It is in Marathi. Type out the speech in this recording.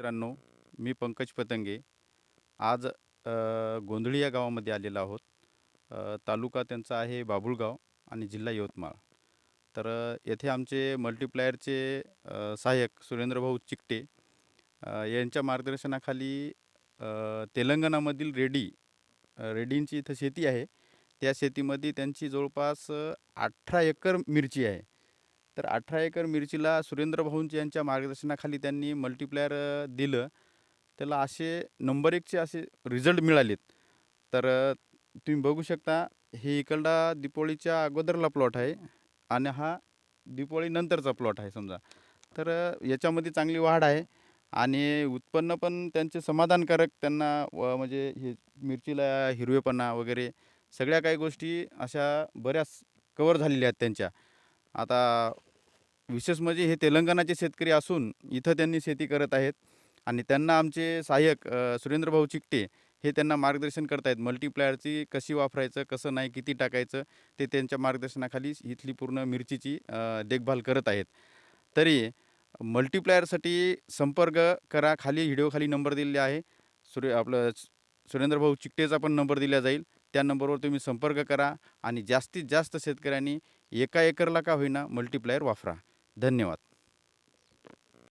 मित्रांनो, मी पंकज पतंगे आज गोंधळी या गावामध्ये आलेलो आहोत. तालुका त्यांचा आहे बाभुळगाव आणि जिल्हा यवतमाळ. तर येथे आमचे मल्टीप्लायरचे सहाय्यक सुरेंद्रभाऊ चिकटे यांच्या मार्गदर्शनाखाली तेलंगणामधील रेड्डींची इथं शेती आहे. त्या शेतीमध्ये त्यांची जवळपास 18 एकर मिरची आहे. तर 18 एकर मिरचीला सुरेंद्र भाऊंच्या यांच्या मार्गदर्शनाखाली त्यांनी मल्टीप्लायर दिलं. त्याला असे नंबर 1चे असे रिझल्ट मिळालेत. तर तुम्ही बघू शकता, हे इकडला दीपोळीच्या अगोदरला प्लॉट आहे आणि हा दीपोळीनंतरचा प्लॉट आहे समजा. तर याच्यामध्ये चांगली वाढ आहे आणि उत्पन्न पण त्यांचे समाधानकारक त्यांना म्हणजे हे मिरचीला हिरवेपणा वगैरे सगळ्या काही गोष्टी अशा बऱ्याच कव्हर झालेल्या आहेत त्यांच्या. आता विशेष म्हणजे हे तेलंगणाचे शेतकरी असून इथं त्यांनी शेती करत आहेत आणि त्यांना आमचे सहाय्यक सुरेंद्रभाऊ चिकटे हे त्यांना मार्गदर्शन करत आहेत. मल्टीप्लायरची कशी वापरायचं, कसं नाही, किती टाकायचं, ते त्यांच्या मार्गदर्शनाखाली इथली पूर्ण मिरचीची देखभाल करत आहेत. तरी मल्टीप्लायरसाठी संपर्क करा. खाली व्हिडिओखाली नंबर दिलेले आहे. सुरेंद्रभाऊ चिकटेचा पण नंबर दिला जाईल. त्या नंबरवर तुम्ही संपर्क करा आणि जास्तीत जास्त शेतकऱ्यांनी एका एकरला का होईना मल्टीप्लायर वापरा. धन्यवाद.